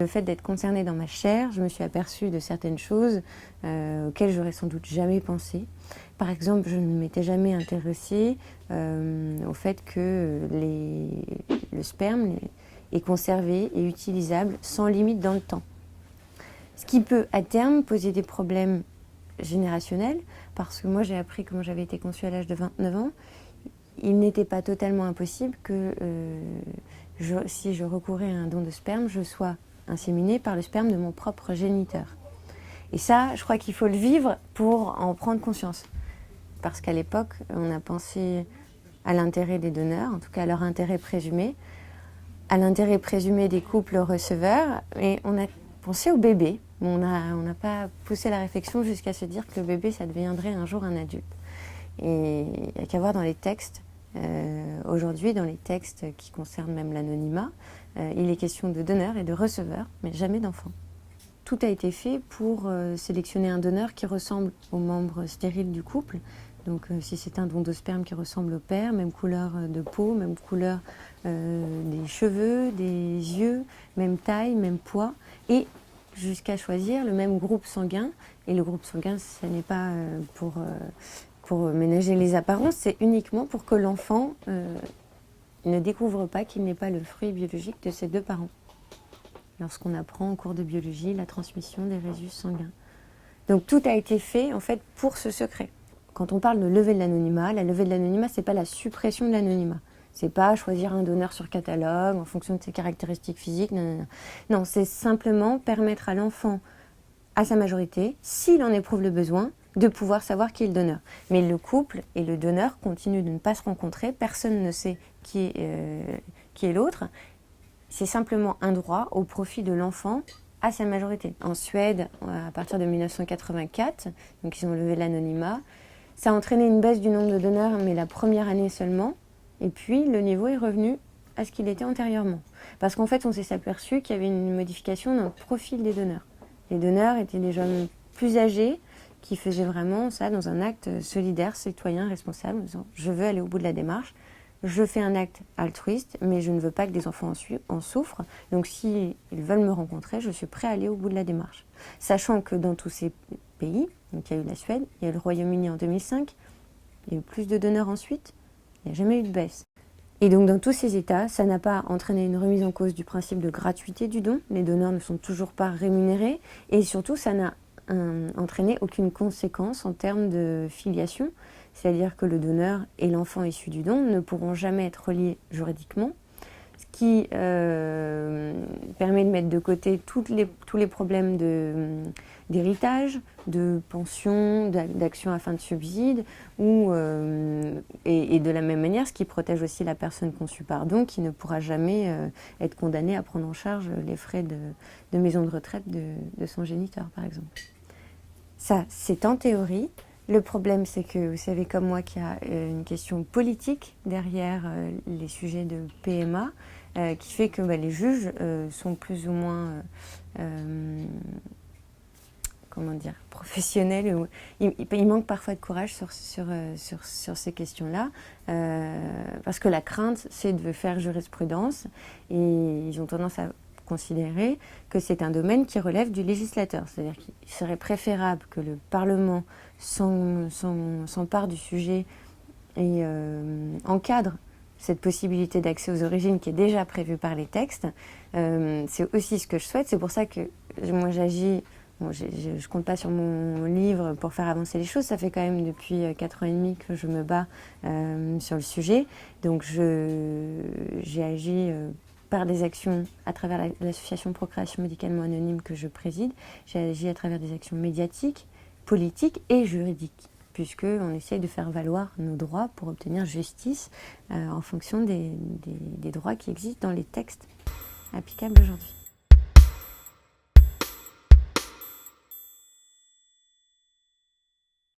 Le fait d'être concernée dans ma chair, je me suis aperçue de certaines choses auxquelles j'aurais sans doute jamais pensé. Par exemple, je ne m'étais jamais intéressée au fait que le sperme est conservé et utilisable sans limite dans le temps. Ce qui peut à terme poser des problèmes générationnels, parce que moi j'ai appris comment j'avais été conçue à l'âge de 29 ans. Il n'était pas totalement impossible que si je recourais à un don de sperme, je sois inséminée par le sperme de mon propre géniteur. Et ça, je crois qu'il faut le vivre pour en prendre conscience. Parce qu'à l'époque, on a pensé à l'intérêt des donneurs, en tout cas à leur intérêt présumé, à l'intérêt présumé des couples receveurs, et on a pensé au bébé. On n'a pas poussé la réflexion jusqu'à se dire que le bébé, ça deviendrait un jour un adulte. Et il n'y a qu'à voir dans les textes, aujourd'hui, dans les textes qui concernent même l'anonymat, il est question de donneurs et de receveurs, mais jamais d'enfants. Tout a été fait pour sélectionner un donneur qui ressemble aux membres stériles du couple. Donc si c'est un don de sperme qui ressemble au père, même couleur de peau, même couleur des cheveux, des yeux, même taille, même poids, et jusqu'à choisir le même groupe sanguin. Et le groupe sanguin, ce n'est pas pour ménager les apparences, c'est uniquement pour que l'enfant ne découvre pas qu'il n'est pas le fruit biologique de ses deux parents. Lorsqu'on apprend en cours de biologie la transmission des résus sanguins. Donc tout a été fait en fait pour ce secret. Quand on parle de lever de l'anonymat, la levée de l'anonymat, c'est pas la suppression de l'anonymat. C'est pas choisir un donneur sur catalogue en fonction de ses caractéristiques physiques. Non. Non, c'est simplement permettre à l'enfant, à sa majorité, s'il en éprouve le besoin, de pouvoir savoir qui est le donneur. Mais le couple et le donneur continuent de ne pas se rencontrer. Personne ne sait qui est l'autre. C'est simplement un droit au profit de l'enfant à sa majorité. En Suède, à partir de 1984, donc ils ont levé l'anonymat, ça a entraîné une baisse du nombre de donneurs, mais la première année seulement, et puis le niveau est revenu à ce qu'il était antérieurement. Parce qu'en fait, on s'est aperçu qu'il y avait une modification dans le profil des donneurs. Les donneurs étaient des jeunes plus âgés, qui faisaient vraiment ça dans un acte solidaire, citoyen, responsable, en disant « je veux aller au bout de la démarche ». Je fais un acte altruiste, mais je ne veux pas que des enfants en souffrent. Donc s'ils veulent me rencontrer, je suis prêt à aller au bout de la démarche. Sachant que dans tous ces pays, donc il y a eu la Suède, il y a eu le Royaume-Uni en 2005, il y a eu plus de donneurs ensuite, il n'y a jamais eu de baisse. Et donc dans tous ces États, ça n'a pas entraîné une remise en cause du principe de gratuité du don. Les donneurs ne sont toujours pas rémunérés. Et surtout, ça n'a entraîné aucune conséquence en termes de filiation. C'est-à-dire que le donneur et l'enfant issu du don ne pourront jamais être reliés juridiquement, ce qui permet de mettre de côté tous les problèmes d'héritage, de pension, d'action à fin de subside, et de la même manière, ce qui protège aussi la personne conçue par don, qui ne pourra jamais être condamnée à prendre en charge les frais de maison de retraite de son géniteur, par exemple. Ça, c'est en théorie. Le problème, c'est que vous savez comme moi qu'il y a une question politique derrière les sujets de PMA qui fait que les juges sont plus ou moins professionnels. Il manque parfois de courage sur ces questions-là parce que la crainte, c'est de faire jurisprudence et ils ont tendance à considérer que c'est un domaine qui relève du législateur. C'est-à-dire qu'il serait préférable que le Parlement s'empare du sujet et encadre cette possibilité d'accès aux origines qui est déjà prévue par les textes. C'est aussi ce que je souhaite. C'est pour ça que moi j'agis. Je compte pas sur mon livre pour faire avancer les choses. Ça fait quand même depuis 4 ans et demi que je me bats sur le sujet. Donc j'ai agi par des actions à travers l'association Procréation médicalement anonyme que je préside. J'ai agi à travers des actions médiatiques, politiques et juridiques, puisqu'on essaye de faire valoir nos droits pour obtenir justice en fonction des droits qui existent dans les textes applicables aujourd'hui.